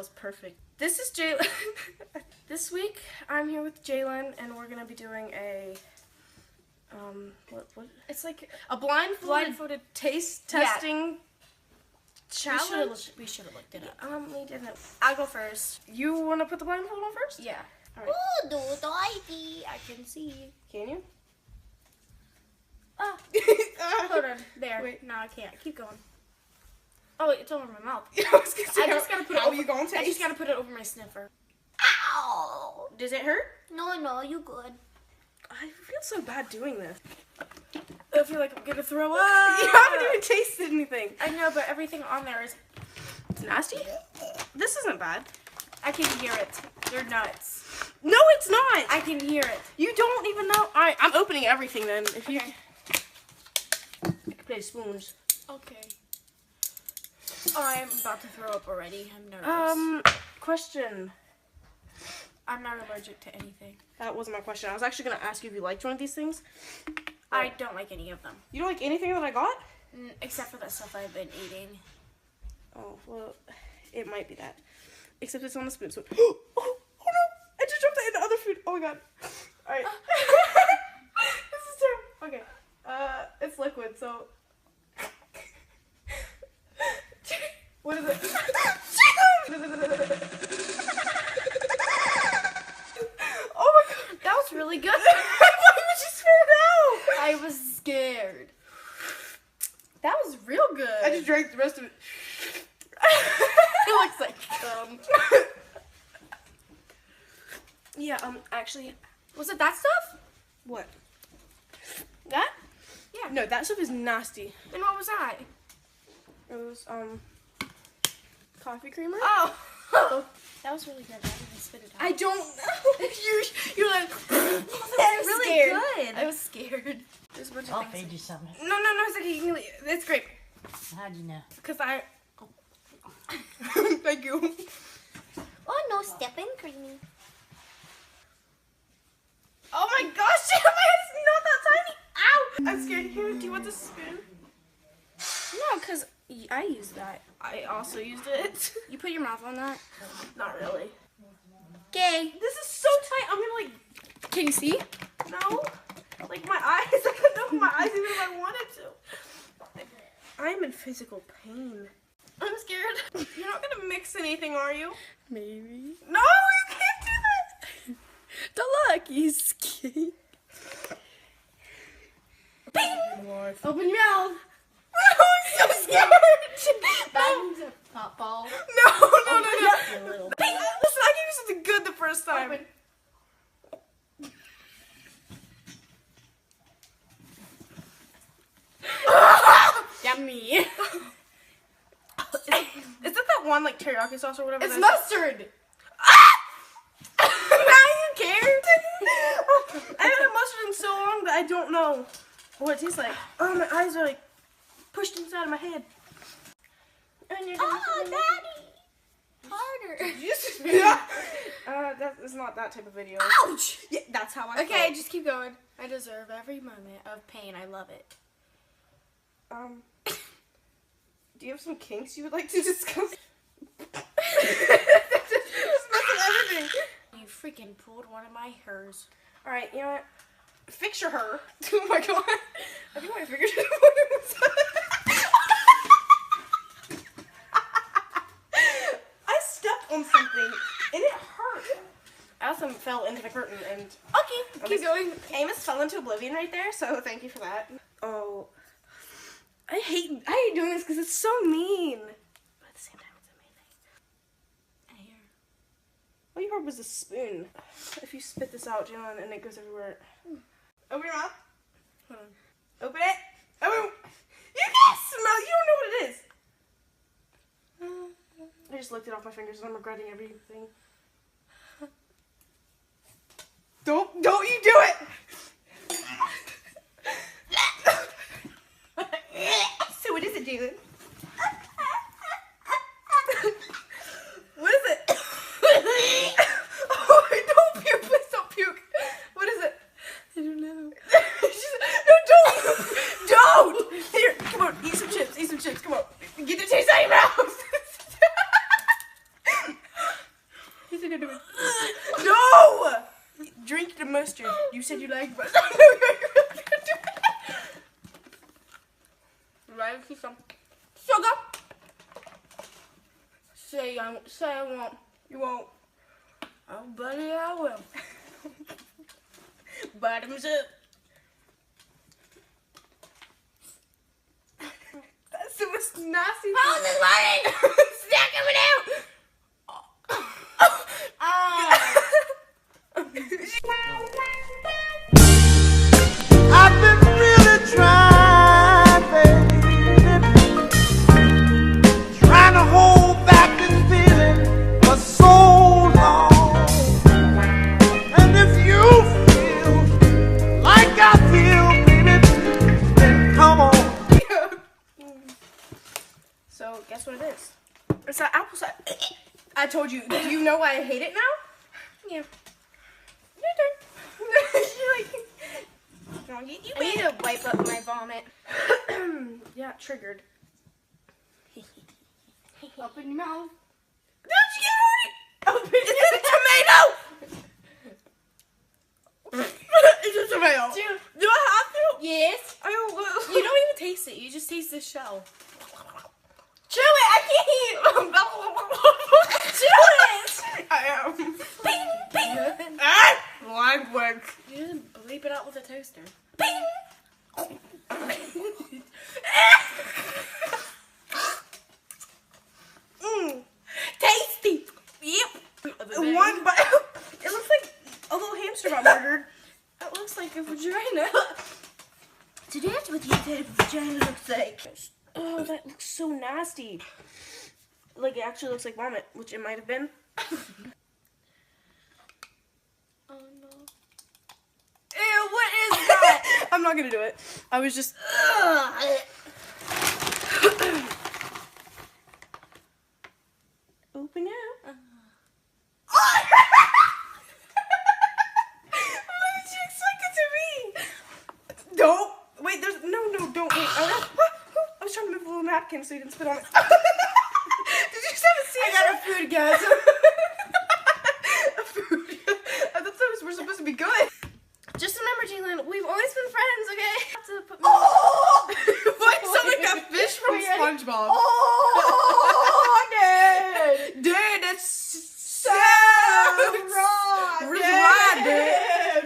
was perfect. This is Jalen. This week, I'm here with Jalen, and we're gonna be doing a what? It's like a blindfolded taste testing challenge. We should have looked it up. We didn't. I'll go first. You wanna put the blindfold on first? Yeah. All right. Oh, do the I can see. Can you? Ah. Hold on. There. Wait. No, I can't. Keep going. Oh, wait, it's over my mouth. I was gonna say, I just gotta put it how over. you gonna taste? I just gotta put it over my sniffer. Ow! Does it hurt? No, you good. I feel so bad doing this. I feel like I'm gonna throw up. You haven't even tasted anything. I know, but everything on there is Nasty? This isn't bad. I can hear it. They're nuts. No, it's not. I can hear it. You don't even know. Alright, I'm opening everything then. If you I can play spoons. Okay. Oh, I'm about to throw up already. I'm nervous. Question. I'm not allergic to anything. That wasn't my question. I was actually gonna ask you if you liked one of these things. I don't like any of them. You don't like anything that I got? Except for the stuff I've been eating. Oh, well, it might be that. Except it's on the spoon, so oh no! I just dropped it in the other food. Oh my god. Alright. This is terrible. Okay. It's liquid, so what is it? Oh my god, That was really good. why would you spit it out? I was scared. That was real good. I just drank the rest of it. It looks like Yeah, actually, Was it that stuff? what? That? Yeah. No, that stuff is nasty. And what was that? It was, coffee creamer? Oh. That was really good. I didn't spit it out. I don't know. You're like, I was really scared. good. I was scared. There's a bunch of I'll things. feed you something. No, it's okay. You can leave. It's great. How'd you know? Because I... Thank you. Oh, no stepping creamy. Oh my gosh, my head's not that tiny. Ow! I'm scared. Here, do you want the spoon? No, because I used that. I also used it. You put your mouth on that? Not really. Gay. This is so tight. I'm gonna like... Can you see? No. Like my eyes. I couldn't open my eyes even if I wanted to. I'm in physical pain. I'm scared. You're not gonna mix anything, are you? Maybe. No, you can't do that. Don't look. You scared. Open your mouth. I'm so scared. Bags of pop ball. No. A little. Listen, I gave you something good the first time. Open. Yummy. Is it that one like teriyaki sauce or whatever? It's that is? mustard. Now you cared. I haven't had mustard in so long that I don't know what it tastes like. Oh, my eyes are like pushed inside of my head. Oh, Daddy. Harder. That is not that type of video. Ouch. Yeah, that's how I Okay, felt. just keep going. I deserve every moment of pain. I love it. Do you have some kinks you would like to discuss? Everything. You freaking pulled one of my hairs. All right, you know what? Fix your her. Oh my god. I think my fingers are pointing. I stepped on something and it hurt. I also fell into the curtain and Okay, keep going. Amos fell into oblivion right there, so thank you for that. Oh, I hate doing this because it's so mean. But at the same time, it's amazing. Hair. All you heard was a spoon. If you spit this out, Jalen, and it goes everywhere. Open your mouth. Hold on. Open it. Open. You can't smell. You don't know what it is. I just licked it off my fingers and I'm regretting everything. Don't you do it! So what is it, Jalen? What is it? Oh, don't puke! Please don't puke! What is it? I don't know. No, don't! Here, come on, eat some chips, come on. Get the taste out of your mouth! doing? No! Drink the mustard. You said you like mustard. I know you're really gonna do it. Right, some sugar. Say I won't. You won't. Oh, buddy, I will. Bottoms up. That's the most nasty. Oh, this morning! Snack coming out! I've been really trying, baby, trying to hold back this feeling for so long. And if you feel like I feel, baby, then come on. So, guess what it is? It's that apple cider. I told you. Do you know why I hate it now? Yeah. Your turn. You're like, I need to wipe up my vomit. yeah, triggered. Open your mouth. Don't you open it? It's a tomato! It's a tomato. Do I have to? Yes. I don't know. You don't even taste it. You just taste the shell. Chew it! I can't eat! Chew it! I am. Bing, bing. Language. You just bleep it out with a toaster. Bing! Tasty! Yep. One bite. It looks like a little hamster got murdered. That looks like a vagina. So that's what you said a vagina looks like. Oh, that looks so nasty. Like, it actually looks like vomit, which it might have been. Oh no. Ew, what is that? I'm not gonna do it. I was just... Open up. What did you expect it to be? Don't. Wait, there's... No, don't. Wait. I was trying to move a little napkin so you didn't spit on it. Did you just have a seizure? I got a food gas. A food. I thought those were supposed to be good. Just remember, Jalen, we've always been friends, okay? I have to put my Why sound like a fish from SpongeBob? Oh, dude! Dude, that's so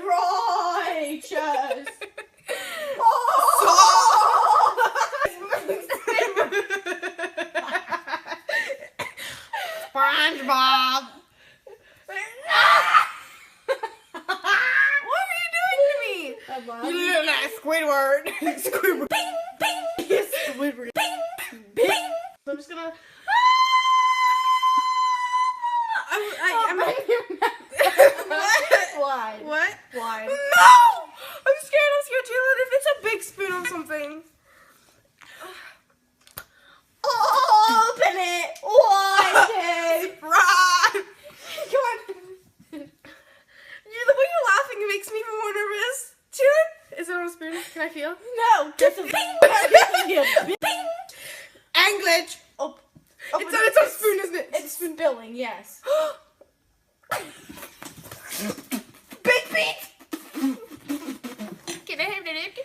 Righteous. SpongeBob. What are you doing to me? You look like Squidward. Squidward. Bing, bing. Yes, Squidward. Bing, bing. I'm just gonna. Why? What? Why? No! I'm scared, Jalen. If it's a big spoon on something. Open it. Why, dude? Right. Come on. The way you're laughing makes me even more nervous. Jalen, is it on a spoon? Can I feel? No. Just a bing. Bing. Anglage. Oh. It's on a spoon, isn't it? It's spilling, yes. Big beat. Can I have it?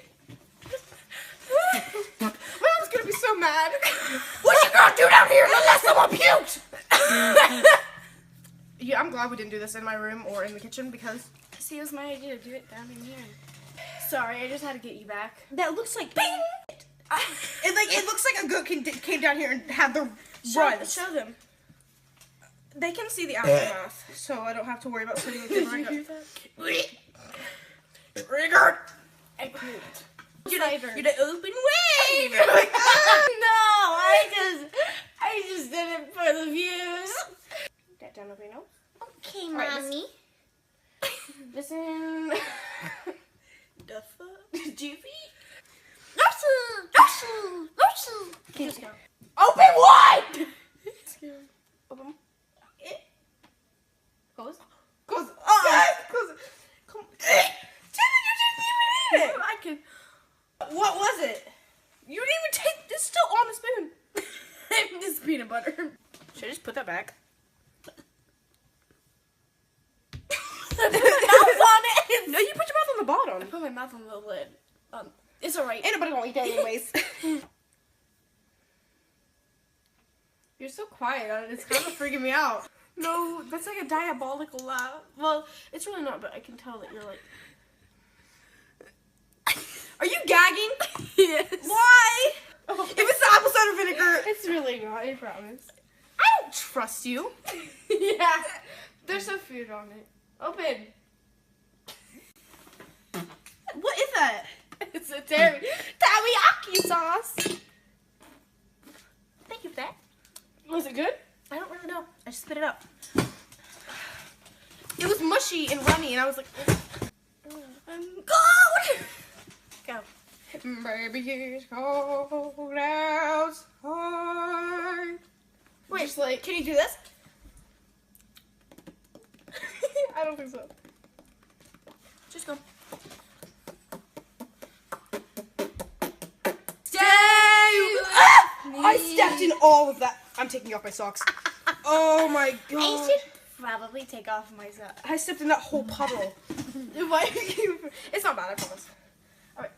Mom's gonna be so mad. What's your girl do down here unless someone puked? Yeah, I'm glad we didn't do this in my room or in the kitchen because... See, it was my idea to do it down in here. Sorry, I just had to get you back. That looks like... Bing! It looks like a goat came down here and had the runs. Show them. They can see the aftermath, so I don't have to worry about sitting with them right now. Triggered! I pooped. You're the open way! No, I just did it for the views. That down over your nose. Okay, Alright, mommy. Listen. The fuck? Jiffy? Russell. Just go. Open wide. Open. Close. Close. Close. Come on. Jimmy, you didn't even eat it. I can. What was it? You didn't even take. It's still on the spoon. This peanut butter. Should I just put that back? I put my mouth on it. No, you put your mouth on the I bottom. put my mouth on the lid. It's alright. Ain't nobody gonna eat that anyways. You're so quiet on it. It's kind of freaking me out. No, that's like a diabolical laugh. Well, it's really not, but I can tell that you're like... Are you gagging? Yes. Why? If it's the apple cider vinegar... It's really not, I promise. I don't trust you. Yeah. There's some food on it. Open. What is that? It's a teriyaki sauce. Thank you for that. Was it good? I don't really know. I just spit it up. It was mushy and runny, and I was like... I'm cold. Go. Baby, it's cold outside. Wait, Just like... can you do this? I don't think so. Just go. I stepped in all of that. I'm taking off my socks. Oh my god. I should probably take off my socks. I stepped in that whole puddle. It's not bad, I promise. Alright.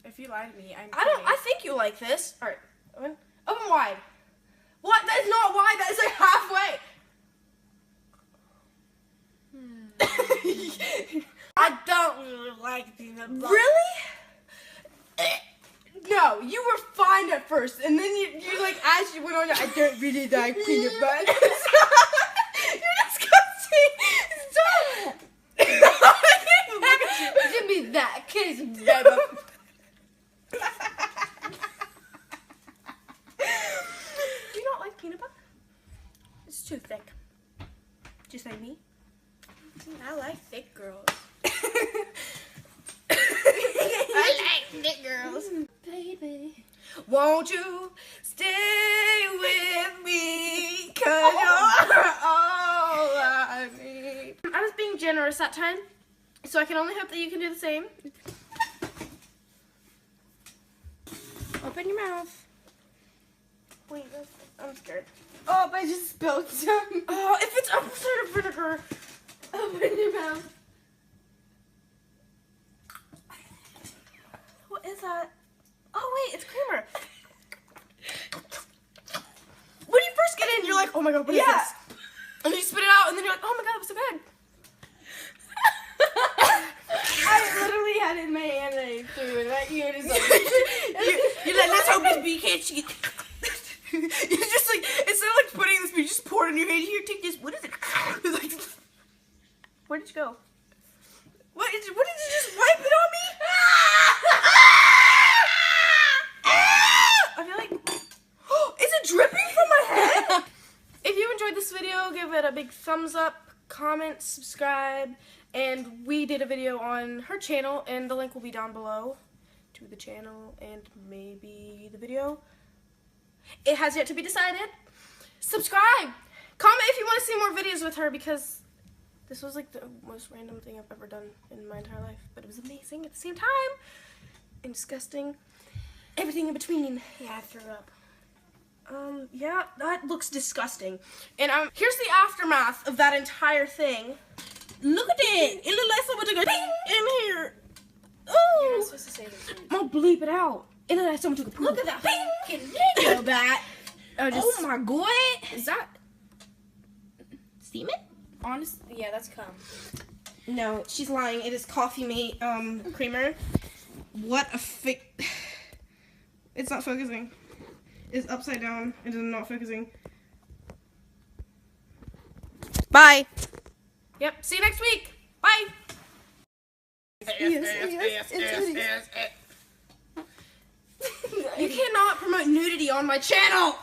If you lie to me, I'm kidding. I think you like this. Alright. Open wide. What? That is not wide. That is like halfway. I don't really like peanut butter. Really? No, you were fine at first, and then you like as you went on, I don't really like peanut butter. You're disgusting. Stop. Give me that kiss, baby. Do you not like peanut butter? It's too thick. Just like me. I like thick girls. I like thick girls. Baby. Won't you stay with me? 'Cause you're all I need. I was being generous that time, so I can only hope that you can do the same. Open your mouth. Wait, I'm scared. Oh, I just spilled some. Oh, if it's apple cider vinegar. Open your mouth. What is that? Oh wait, it's creamer. When you first get in, you're like, oh my god, what is this? And then you spit it out, and then you're like, oh my god, it was so good. I literally had it in my hand and I threw it at you. And it's like, You're like, let's hope this bee can't cheat. You just like, instead of like putting this, you just pour it in your hand. Here, take this. What is it? It's like, where did you go? What did you just wipe it on me? I feel like, is it dripping from my head? If you enjoyed this video, give it a big thumbs up, comment, subscribe, and we did a video on her channel, and the link will be down below to the channel and maybe the video. It has yet to be decided. Subscribe! Comment if you want to see more videos with her, because this was like the most random thing I've ever done in my entire life, but it was amazing at the same time, and disgusting. Everything in between. yeah, I threw up. Yeah, that looks disgusting. And here's the aftermath of that entire thing. Look at it! It looked like someone took a ping in here. You're not Oh! supposed to say this. I'm gonna bleep it out. It looked like someone took a poop. Look at that pink Know that. Oh Oh my god! Is that semen? honestly, yeah, that's cum. No, she's lying. It is Coffee Mate creamer. What a fake. It's not focusing. It's upside down. It is not focusing. Bye. Yep. See you next week. Bye. You cannot promote nudity on my channel.